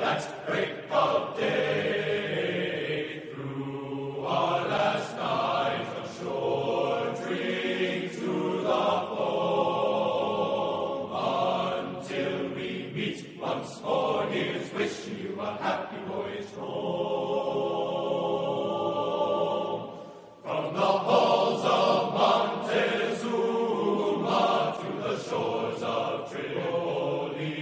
at break of day. Through our last night on shore, drink to the foam, until we meet once more. Here's wishing you a happy voyage home. From the halls of Montezuma to the shores of Tripoli,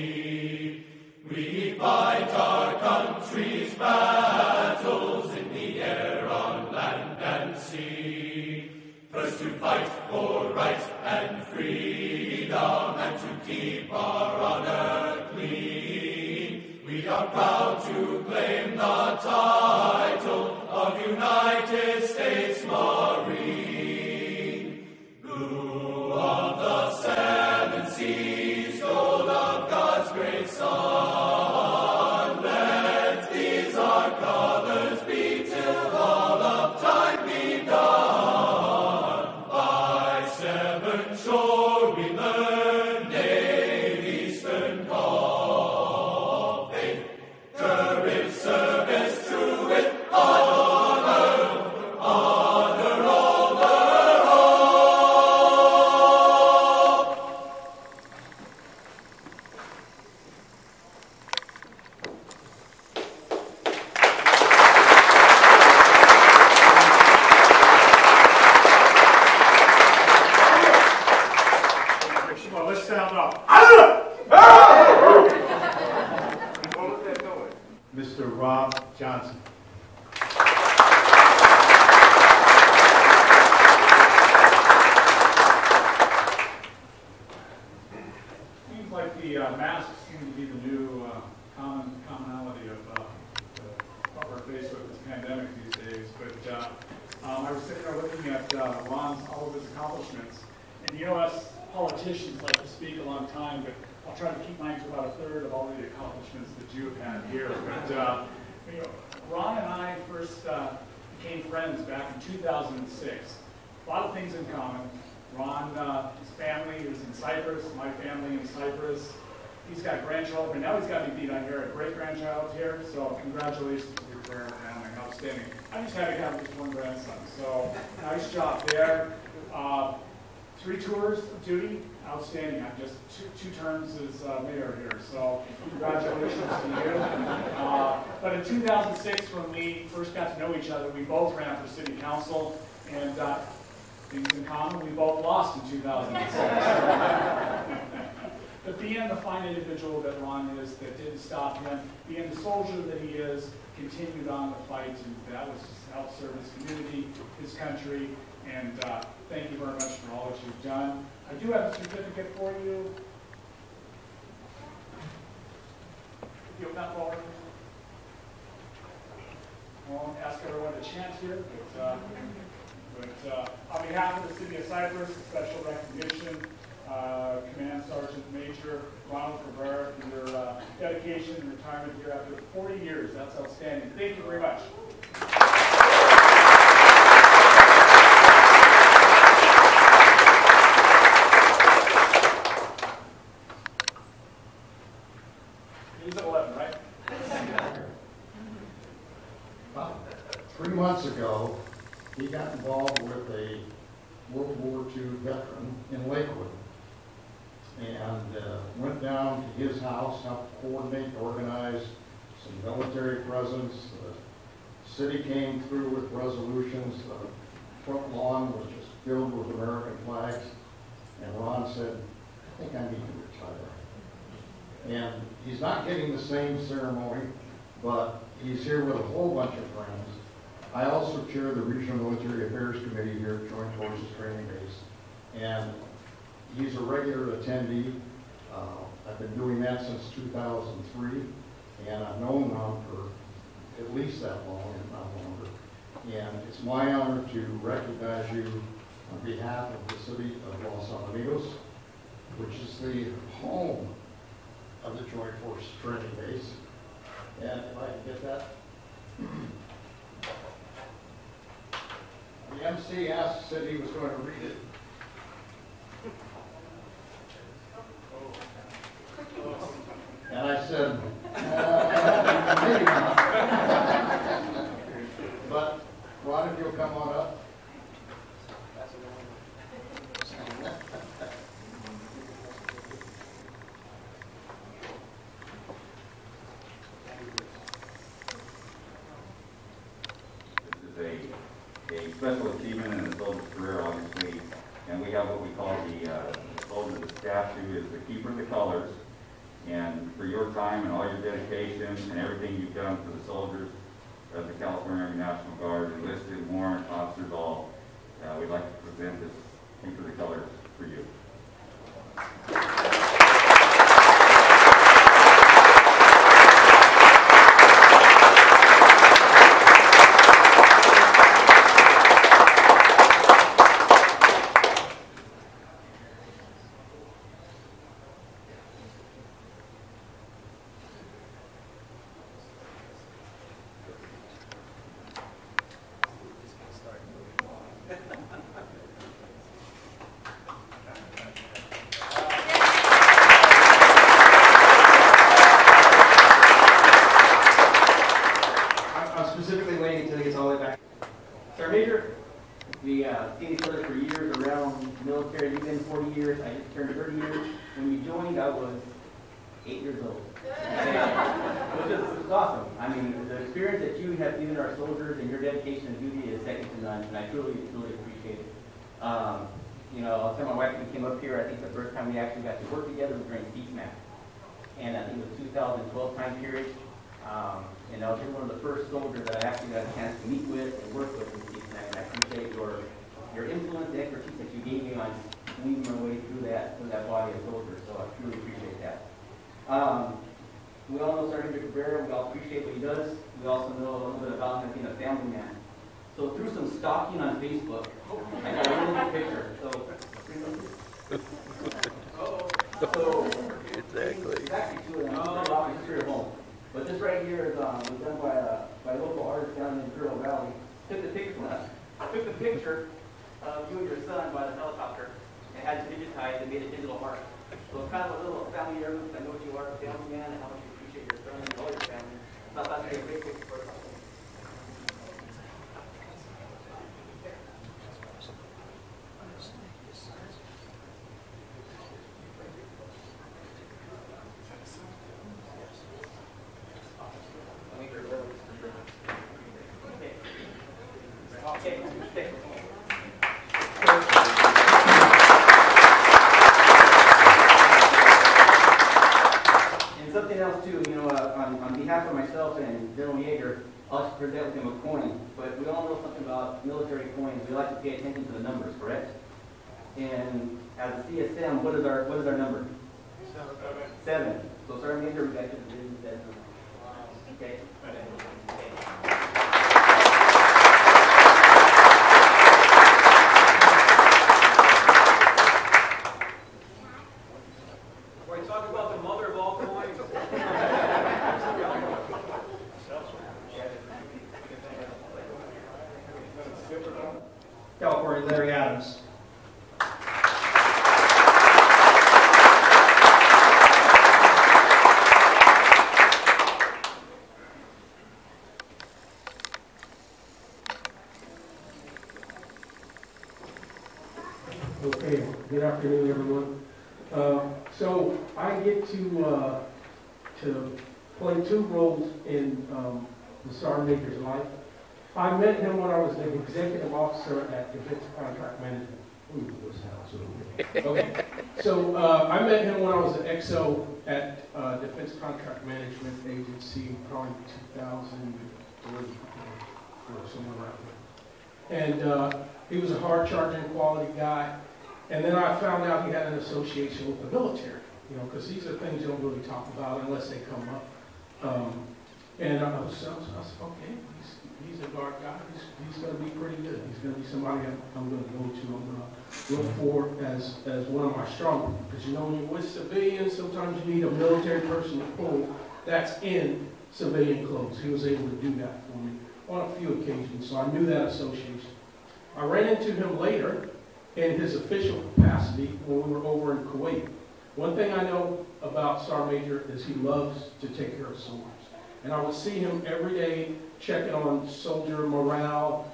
we fight our country's battles in the air, on land and sea. First to fight for right and freedom, and to keep our honor clean. We are proud to claim the title of United States Marine. Blue of the seven seas, gold of God's great sun. Let these our colors be till all of time be done. By Severn Shore we learn Navy's stern call. Faith, courage, service, true with honor, honor over all. Well, let's stand up. Mr. Rob Johnson. Seems like the masks seem to be the new commonality of what we're faced with this pandemic these days. But I was sitting there looking at Ron's, all of his accomplishments. And you know, us politicians like to speak a long time, but I'll try to keep mine to about a third of all the accomplishments that you have had here. But you know, Ron and I first became friends back in 2006. A lot of things in common. Ron, his family is in Cyprus, my family in Cyprus. He's got grandchildren. Now he's got me beat on here, a great-grandchild here. So congratulations to your prayer family, outstanding. I'm just happy to have just one grandson. So nice job there. 3 tours of duty, outstanding. I'm just two terms as mayor here, so congratulations to you. But in 2006, when we first got to know each other, we both ran for city council, and things in common, we both lost in 2006. But being the fine individual that Ron is, that didn't stop him, being the soldier that he is, continued on the fight, and that was just help serve his community, his country, and thank you very much for all that you've done. I do have a certificate for you. Give that forward. I won't ask everyone to chant here, but on behalf of the City of Cyprus, special recognition, Command Sergeant Major Ronald Cabrera, for your dedication and retirement here after 40 years. That's outstanding. Thank you very much. He's at 11, right? About 3 months ago, he got involved with a World War II veteran in Lakewood, and went down to his house, helped coordinate, organize some military presence. The city came through with resolutions. The front lawn was just filled with American flags, and Ron said, I think I need to retire. And he's not getting the same ceremony, but he's here with a whole bunch of friends. I also chair the Regional Military Affairs Committee here at Joint Forces Training Base, and he's a regular attendee. I've been doing that since 2003, and I've known Ron for at least that long, if not longer. And it's my honor to recognize you on behalf of the city of Los Alamitos, which is the home of the Joint Forces Training Base. And if I can get that. The MC said he was going to read it. And I said, Maybe not. But, Ron, if you'll come on up. A special achievement in the soldier's career, obviously, and we have what we call the soldier, the statue is the keeper of the colors, and for your time and all your dedication and everything you've done for the soldiers of the California Army National Guard, enlisted, warrant, officers, all, we'd like to present this keeper of the colors for you. Seen each other for years around the military. You've been 40 years. I just turned 30 years. When you joined, I was 8 years old. Which is awesome. I mean, the experience that you have given our soldiers and your dedication and duty is second to none, and I truly appreciate it. You know, I'll tell my wife when we came up here, I think the first time we actually got to work together was during CSMAC. And I think it was 2012 time period. And I was one of the first soldiers that I actually got a chance to meet with and work with in CSMAC. And I appreciate your influence and expertise that you gave me on weaving my way through that body of soldiers. So I truly appreciate that. We all know Sergeant Cabrera. We all appreciate what he does. We also know a little bit about him being a family man. So through some stalking on Facebook, I got a really good picture. Exactly. It's actually two of them. Off the history of home. But this right here is was done by a local artist down in Imperial Valley. Took the picture of you and your son by the helicopter and had it digitized and made it digital art. So it's kind of a little family heirloom. I know what you are, a family man, and how much you appreciate your son and all your family. So I thought that'd be a great picture for us. And something else too, you know, on behalf of myself and General Yeager, I'll just present with him a coin. But we all know something about military coins. We like to pay attention to the numbers, correct? And as a CSM, what is our number? 7. So Sergeant Yeager, we got to do that. Okay. Talk about the mother of all coins. California, Larry Adams. Okay, good afternoon, everyone. So I get to play 2 roles in the Sergeant Major's life. I met him when I was an executive officer at Defense Contract Management. Okay, so I met him when I was an XO at Defense Contract Management Agency, probably 2003 or somewhere around there. And he was a hard-charging, quality guy. And then I found out he had an association with the military, you know, because these are things you don't really talk about unless they come up. And I was okay, he's a guard guy. He's going to be pretty good. He's going to be somebody I'm going to go to. I'm going to look for as one of my strong ones. Because, you know, when you're with civilians, sometimes you need a military person to pull that's in civilian clothes. He was able to do that for me on a few occasions. So I knew that association. I ran into him later in his official capacity when we were over in Kuwait. One thing I know about Sergeant Major is he loves to take care of soldiers. And I would see him every day checking on soldier morale,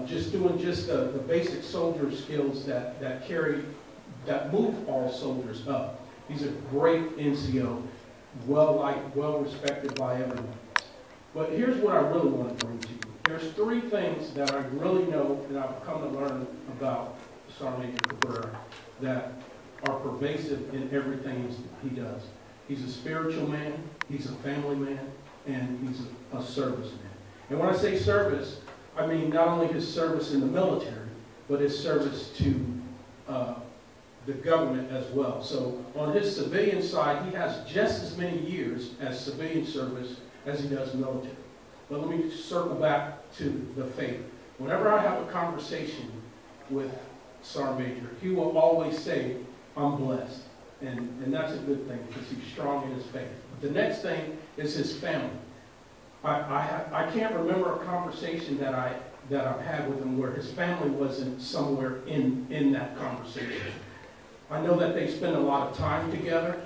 just doing the basic soldier skills that move all soldiers up. He's a great NCO, well-liked, well-respected by everyone. But here's what I really want to bring to you. There's three things that I really know and I've come to learn about Sergeant Major Cabrera that are pervasive in everything he does. He's a spiritual man, he's a family man, and he's a serviceman. And when I say service, I mean not only his service in the military, but his service to the government as well. So on his civilian side, he has just as many years as civilian service as he does military. But let me circle back to the faith. Whenever I have a conversation with Sergeant Major, he will always say, I'm blessed. And that's a good thing because he's strong in his faith. But the next thing is his family. I can't remember a conversation that I've had with him where his family wasn't somewhere in that conversation. I know that they spend a lot of time together.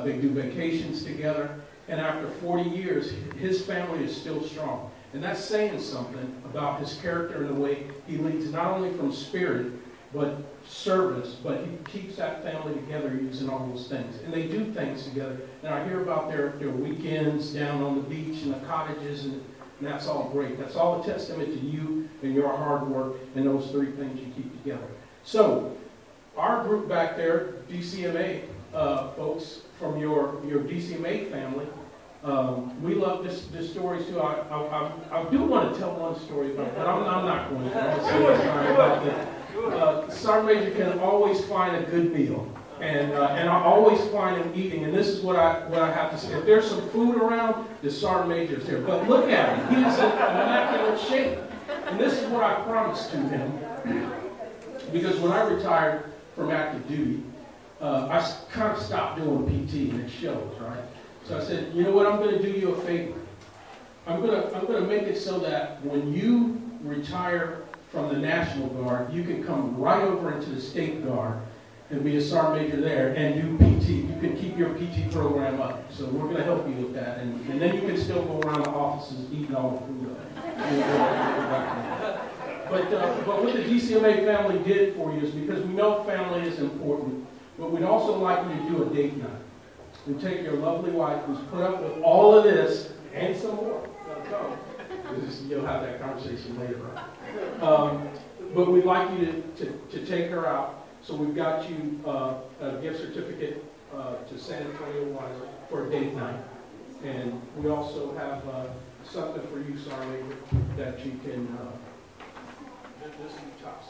They do vacations together. And after 40 years, his family is still strong. And that's saying something about his character and the way he leads, not only from spirit, but service, but he keeps that family together using all those things. And they do things together. And I hear about their weekends down on the beach and the cottages, and that's all great. That's all a testament to you and your hard work and those three things you keep together. So, our group back there, DCMA folks from your DCMA family, we love this story too. I do want to tell one story, but I'm not going to. I'll say this time about that. Sergeant Major can always find a good meal, and I always find him eating. And this is what I have to say: if there's some food around, the Sergeant Major's here. But look at him; he's in immaculate shape. And this is what I promised to him, because when I retired from active duty, I kind of stopped doing PT, and it shows, right? So I said, you know what? I'm going to do you a favor. I'm going to make it so that when you retire from the National Guard, you can come right over into the State Guard and be a Sergeant Major there and do PT. You can keep your PT program up. So we're going to help you with that. And then you can still go around the offices eating all the food up. But what the DCMA family did for you is, because we know family is important, but we'd also like you to do a date night. And take your lovely wife who's put up with all of this and some more. You'll have that conversation later on. But we'd like you to take her out. So we've got you a gift certificate to San Antonio Wilder for a date night. And we also have something for you, Sergeant, that you can, this is tops.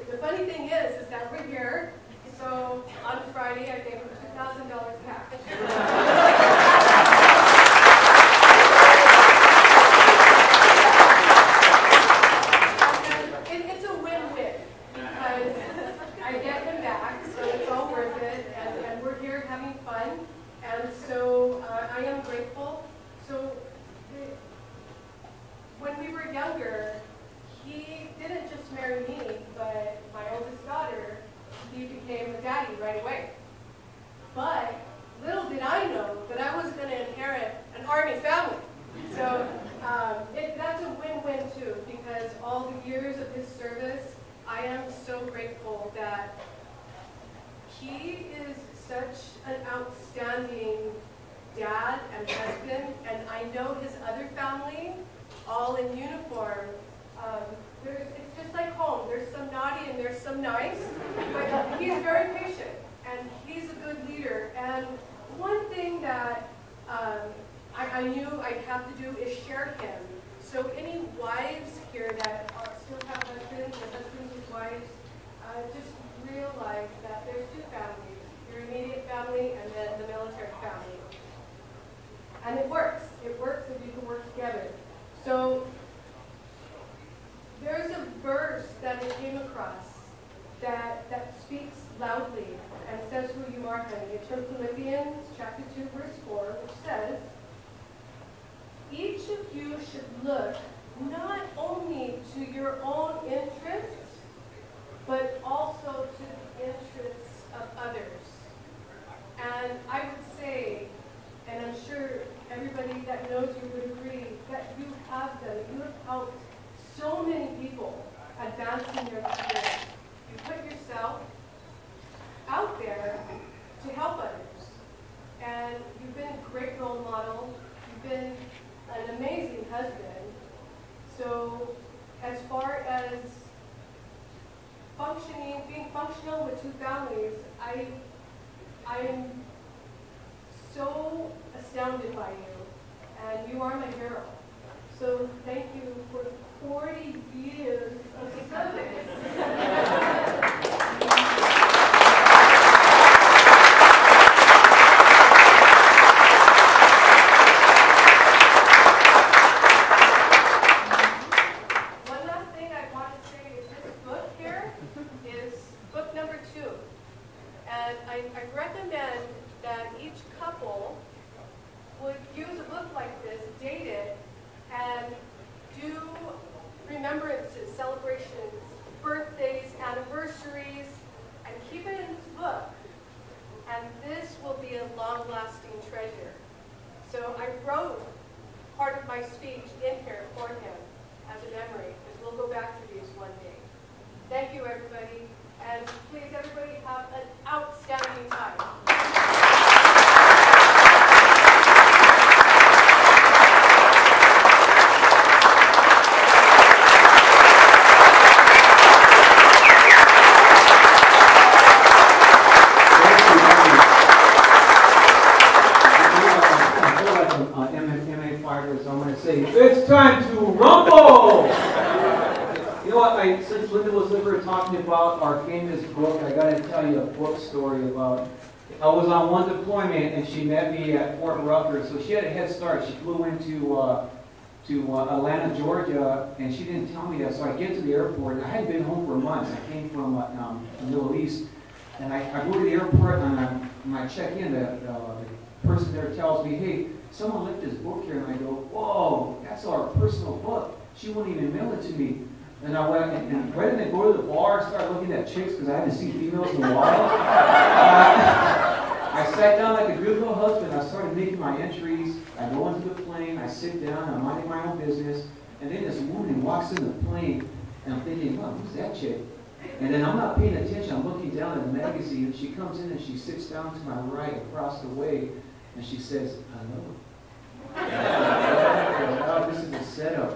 The funny thing is that we're here, so on Friday I gave him $1,000 cash. It's a win-win because I get him back, so it's all worth it, and we're here having fun, and so I am grateful. So when we were younger, he didn't just marry me, but my oldest daughter, he became a daddy right away. But little did I know that I was going to inherit an Army family. So that's a win-win too, because all the years of his service, I am so grateful that he is such an outstanding dad and husband, and I know his other family, all in uniform. It's just like home. There's some naughty and there's some nice, but he's very patient and he's a good leader. And one thing that I knew I'd have to do is share him. So any wives here that still have husbands or husbands with wives, just realize that there's two families, your immediate family and then the military family. And it works. It works if you can work together. So there's a verse that I came across that speaks loudly and says who you are, honey. It's from Philippians chapter 2, verse 4, which says, each of you should look not only to your own interests, but also to the interests of others. And I would say, and I'm sure everybody that knows you would agree, that you have done, you have helped so many people advancing their career. You put yourself out there to help others. And you've been a great role model. You've been an amazing husband. So as far as being functional with two families, I'm so astounded by you. And you are my hero. So thank you for 40 years of service. One last thing I want to say is this book here is book number 2. And I recommend that each couple would use a book like this, date it, and do remembrances, celebrations, birthdays, anniversaries, and keep it in this book. And this will be a long-lasting treasure. So I wrote part of my speech in here for him as a memory, because we'll go back to these one day. Thank you, everybody. And please, everybody, have an outstanding time. It's time to rumble! You know what, since Linda was over talking about our famous book, I got to tell you a book story about, I was on one deployment and she met me at Fort Rucker, so she had a head start. She flew into Atlanta, Georgia, and she didn't tell me that, so I get to the airport, and I hadn't been home for months. I came from the Middle East, and I go to the airport, and when I check in, the person there tells me, hey, someone left this book here, and I go, whoa, that's our personal book. She wouldn't even mail it to me. And I went, and rather than go to the bar and start looking at chicks, because I haven't seen females in a while, I sat down like a good little husband. I started making my entries. I go into the plane, I sit down, I'm minding my own business, and then this woman walks in the plane, and I'm thinking, wow, who's that chick? And then I'm not paying attention, I'm looking down at the magazine, and she comes in and she sits down to my right across the way, and she says, hello. Oh, this is a setup.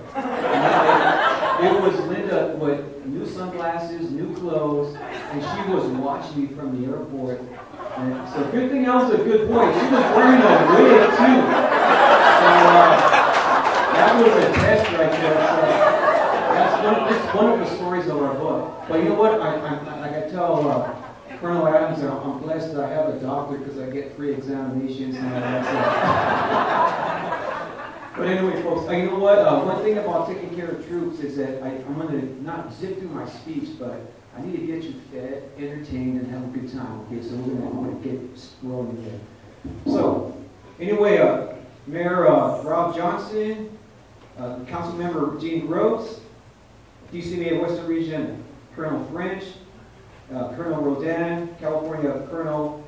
It was Linda with new sunglasses, new clothes, and she was watching me from the airport. And so good thing I was a good boy. She was wearing a wig too. So that was a test right there. So that's one of the stories of our book. But you know what? Like I tell Colonel Adams, I'm blessed that I have a doctor because I get free examinations and all that stuff. But anyway, folks, you know what? One thing about taking care of troops is that I'm going to not zip through my speech, but I need to get you fed, entertained, and have a good time. Okay, so I'm going to get rolling here. So, anyway, Mayor Rob Johnson, Councilmember Gene Groves, DCMA Western Region Colonel French, Colonel Rodan, California Colonel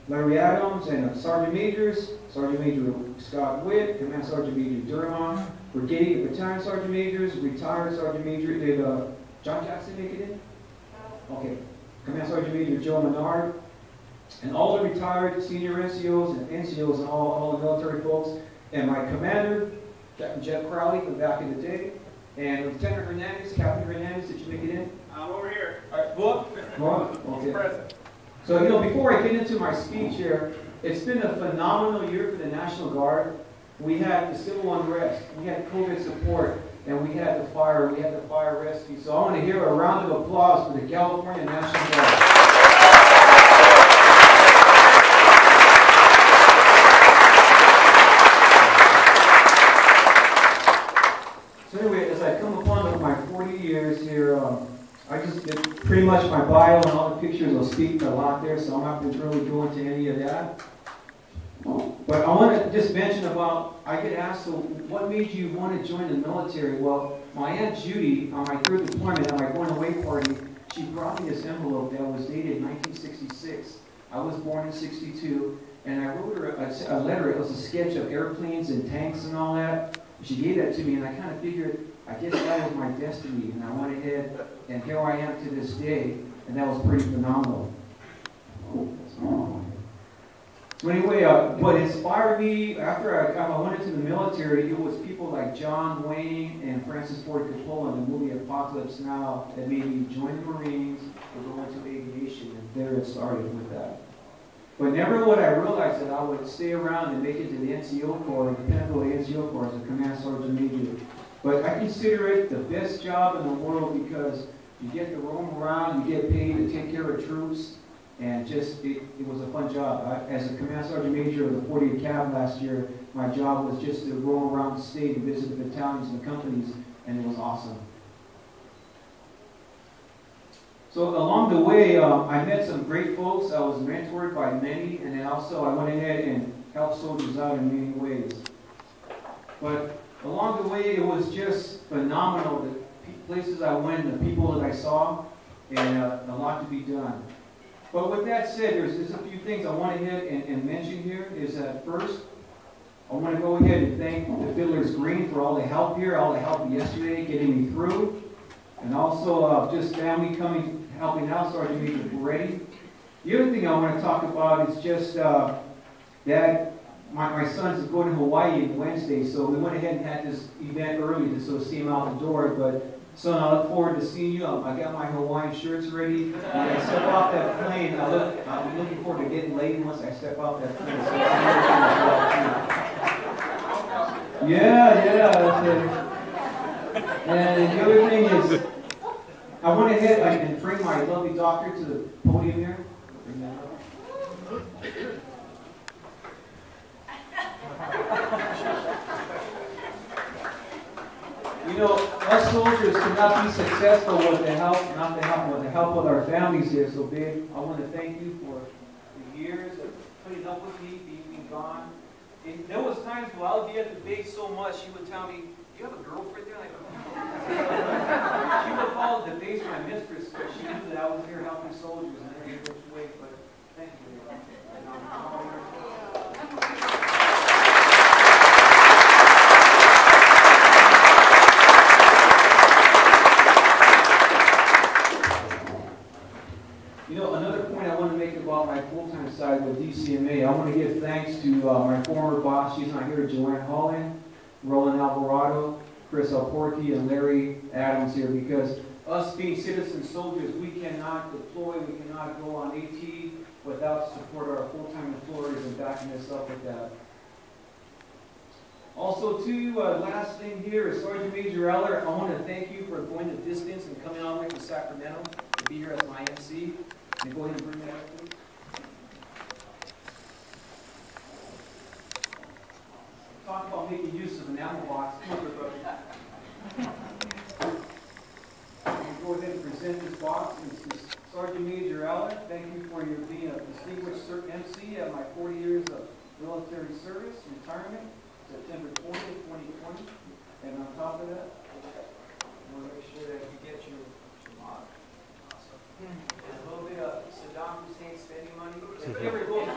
Larry Adams, and Sergeant Majors, Sergeant Major Scott Witt, Command Sergeant Major Durham, Brigade and Battalion Sergeant Majors, retired Sergeant Major, did John Jackson make it in? Okay. Command Sergeant Major Joe Menard, and all the retired senior NCOs and NCOs and all the military folks, and my commander, Captain Jeff Crowley from back in the day, and Lieutenant Hernandez, Captain Hernandez, did you make it in? I'm over here. All right, go on. Okay. So, you know, before I get into my speech here, it's been a phenomenal year for the National Guard. We had the civil unrest, we had COVID support, and we had the fire rescue. So I want to hear a round of applause for the California National Guard. So anyway, as I come upon my 40 years here, I just did pretty much my bio and all the pictures will speak a lot there, so I'm not going to really go into any of that. But I want to just mention about, I get asked, so what made you want to join the military? Well, my Aunt Judy, on my third deployment at my going away party, she brought me this envelope that was dated 1966. I was born in 62, and I wrote her a letter. It was a sketch of airplanes and tanks and all that. She gave that to me, and I kind of figured, I guess that was my destiny, and I went ahead, and here I am to this day, and that was pretty phenomenal. So anyway, what inspired me after I went into the military, it was people like John Wayne and Francis Ford Coppola in the movie Apocalypse Now that made me join the Marines or go into aviation, and there it started with that. But never would I realize that I would stay around and make it to the NCO Corps, the pinnacle of the NCO Corps as a Command Sergeant Major. But I consider it the best job in the world because you get to roam around, you get paid to take care of troops, and just, it was a fun job. As a Command Sergeant Major of the 40th Cav last year, my job was just to roam around the state and visit the battalions and companies, and it was awesome. So along the way, I met some great folks. I was mentored by many, and then also I went ahead and helped soldiers out in many ways. But along the way, it was just phenomenal, the places I went, the people that I saw, and a lot to be done. But with that said, there's a few things I want to hit and mention here. Is that first, I want to go ahead and thank the FIDDLER'S Green for all the help here, all the help yesterday, getting me through. And also just family helping out, Sergeant Major Cabrera. The other thing I want to talk about is just that my son's going to Hawaii on Wednesday, so we went ahead and had this event early to sort of see him out the door. But son, I look forward to seeing you. I got my Hawaiian shirts ready. When I step off that plane, I'm looking forward to getting laid once I step off that plane. So yeah, that's it. And the other thing is, I went ahead and bring my lovely doctor to the podium here. Bring that up. You know, us soldiers cannot be successful with the help, with the help of our families here. So, babe, I want to thank you for the years of putting up with me, being gone. And there was times where I would be at the base so much, she would tell me, "Do you have a girlfriend there?" She would call the base my mistress, but she knew that I was here helping soldiers in every which way. But thank you. You know, another point I want to make about my full-time side with DCMA, I want to give thanks to my former boss. She's not here, Joanne Holland, Roland Alvarado, Chris Alporti, and Larry Adams here, because us being citizen soldiers, we cannot deploy, we cannot go on AT without support of our full-time employers and backing us up with that. Also, too, last thing here is Sergeant Major Eller. I want to thank you for going the distance and coming all the way from Sacramento to be here as my MC. Can you go ahead and bring that up, please? Talk about making use of an ammo box. Come over, buddy. Go ahead and present this box. This is Sergeant Major Allen. Thank you for your being a distinguished MC at my 40 years of military service, retirement, September 20th, 2020. And on top of that, we'll make sure that you get your mod. Awesome. And a little bit of Saddam Hussein spending money. Every vote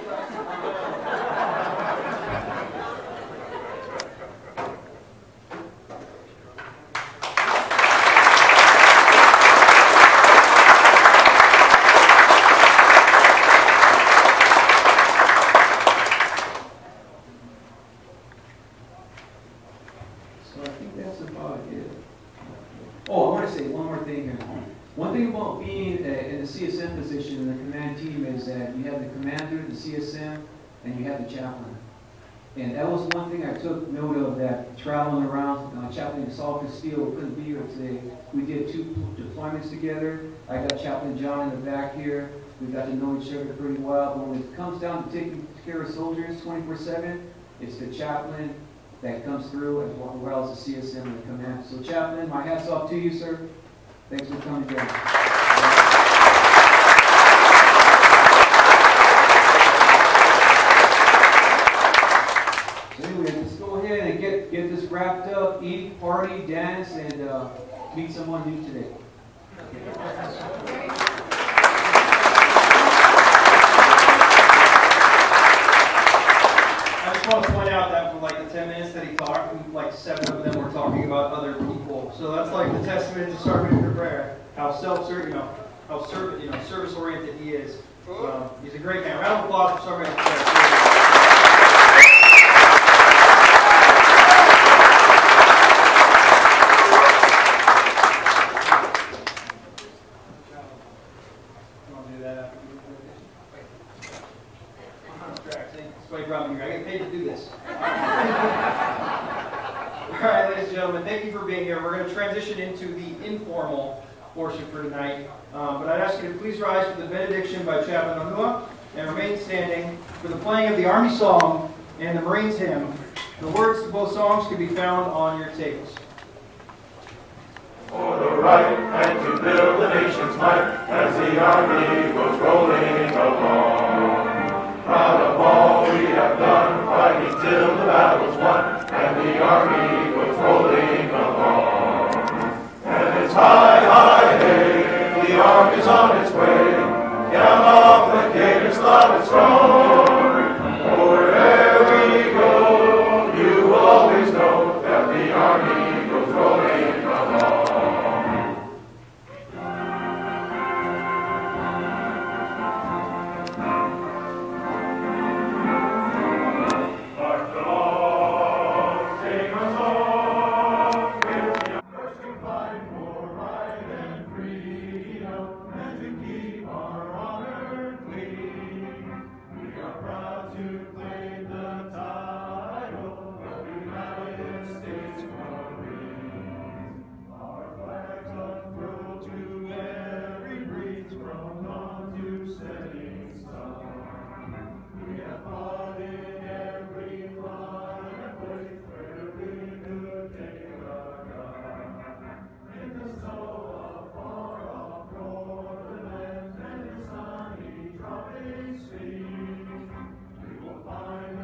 CSM position in the command team is that you have the commander, the CSM, and you have the chaplain. And that was one thing I took note of, that traveling around, Chaplain Saul Castillo couldn't be here today. We did 2 deployments together. I got Chaplain John in the back here. We got to know each other pretty well. But when it comes down to taking care of soldiers 24/7, it's the chaplain that comes through as well as the CSM and the command. So chaplain, my hat's off to you, sir. Thanks for coming down. Get this wrapped up, eat, party, dance, and meet someone new today. I just want to point out that for like the 10 minutes that he talked, like 7 of them were talking about other people. So that's like the testament to Sergeant Cabrera, how service-oriented he is. He's a great man. Round of applause for Sergeant Cabrera. Thank you for being here. We're going to transition into the informal portion for tonight. But I'd ask you to please rise for the benediction by Chaplain Ahua and remain standing for the playing of the Army song and the Marines hymn. The words to both songs can be found on your tables. For the right and to build the nation's might as the Army goes rolling along. Proud of all we have done, fighting till the battle's won, and the Army goes rolling along. And it's high, high, hey, the Army's on its way. Count off the cadence loud and strong. For wherever we go, you will always know that the Army goes rolling along. Find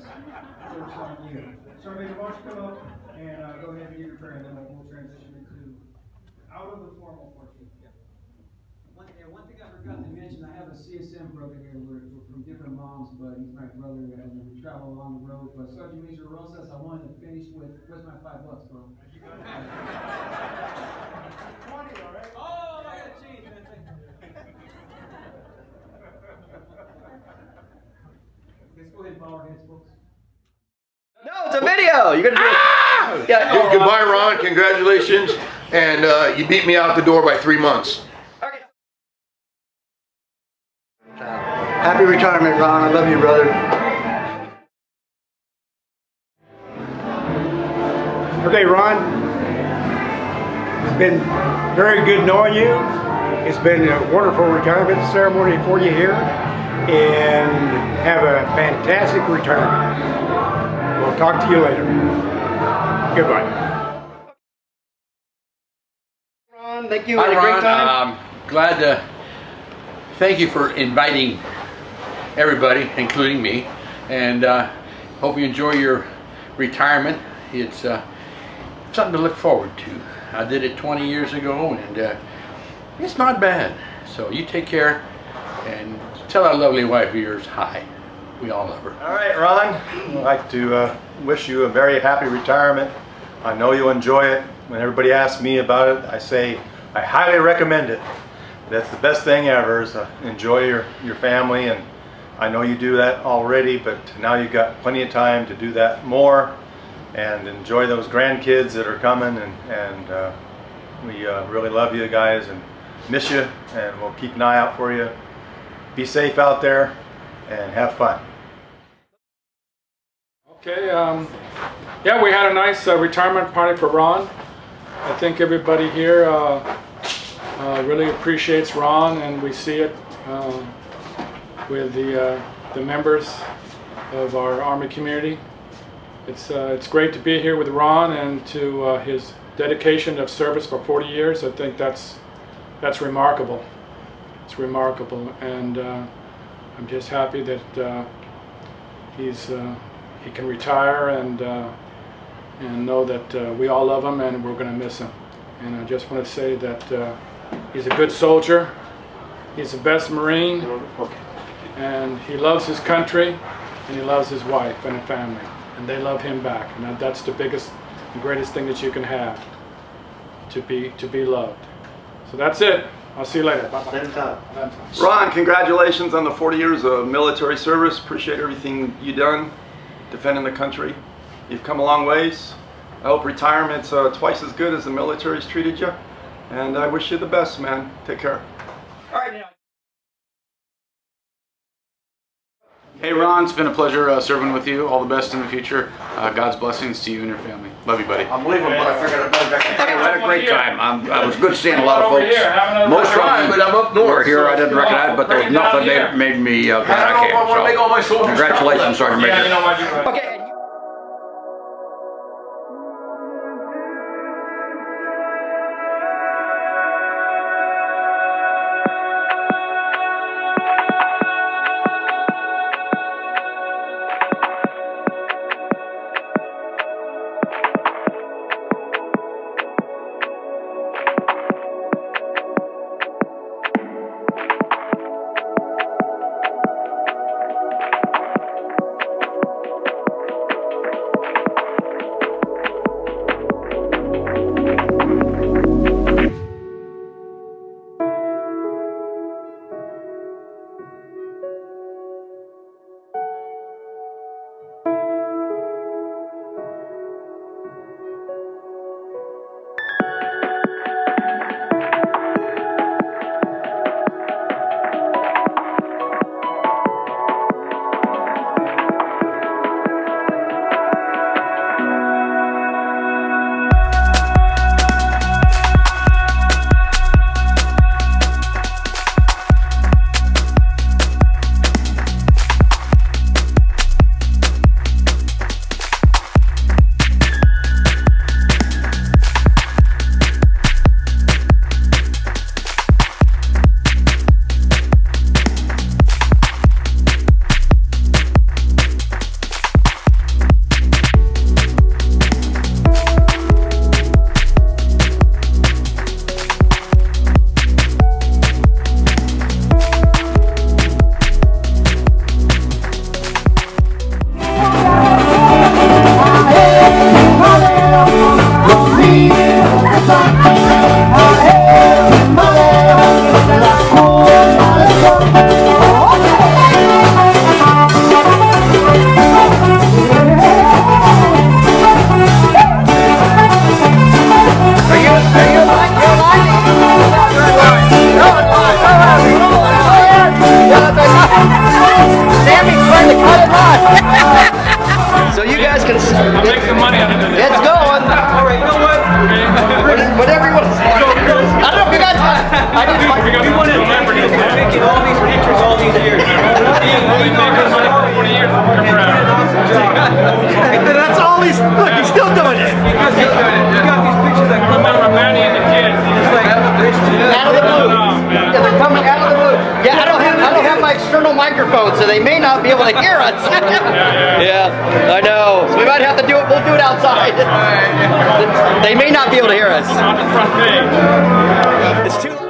Joke's on you. So maybe why don't you come up and go ahead and give your prayer, and then we'll transition into out of the formal portion. One thing I forgot to mention, I have a CSM brother here. We're from different moms, but he's my brother, and we travel along the road. But Sergeant Major Rosas, I wanted to finish with, where's my $5, bro? You got it. 20, all right? Oh, I gotta change, man. Let's go ahead and bow our heads, folks. No, it's a video. You're gonna do it. Yeah. Hey, goodbye, Ron. Congratulations. And you beat me out the door by 3 months. Okay. Happy retirement, Ron. I love you, brother. Okay, Ron. It's been very good knowing you. It's been a wonderful retirement ceremony for you here. And have a fantastic retirement. We'll talk to you later. Goodbye. Ron, thank you. Hi, Had a great Ron. time. Glad to thank you for inviting everybody, including me, and hope you enjoy your retirement. It's something to look forward to. I did it 20 years ago, and it's not bad. So you take care, and tell our lovely wife of yours hi. We all love her. All right, Ron, I'd like to wish you a very happy retirement. I know you'll enjoy it. When everybody asks me about it, I say I highly recommend it. That's the best thing ever, is enjoy your family, and I know you do that already, but now you've got plenty of time to do that more and enjoy those grandkids that are coming, and we really love you guys and miss you, and we'll keep an eye out for you. Be safe out there and have fun. Okay, yeah, we had a nice retirement party for Ron. I think everybody here really appreciates Ron, and we see it with the members of our Army community. It's great to be here with Ron, and to his dedication of service for 40 years. I think that's remarkable. It's remarkable, and I'm just happy that he can retire and know that we all love him and we're going to miss him. And I just want to say that he's a good soldier. He's the best Marine, and he loves his country, and he loves his wife and his family, and they love him back. And that's the biggest and greatest thing that you can have, to be loved. So that's it. I'll see you later. Bye-bye. Ron, congratulations on the 40 years of military service. Appreciate everything you've done defending the country. You've come a long ways. I hope retirement's twice as good as the military's treated you. And I wish you the best, man. Take care. All right, now. Hey Ron, it's been a pleasure serving with you. All the best in the future. God's blessings to you and your family. Love you, buddy. I'm leaving, but I figured I'd be back. Hey, we had a great time. I was good seeing a lot of folks. Most of them but I'm up north. were here I didn't recognize, but there was nothing that made me glad I came. So, congratulations, Sergeant Major. Okay. these years. That's all he's, look, he's still doing it. Because you got these pictures that come out of Manny and the kids. It's like, out of the blue. Yeah, they're coming out of the blue. Yeah, I don't have my external microphone, so they may not be able to hear us. Yeah, I know. So we might have to do it. We'll do it outside. They may not be able to hear us. It's too.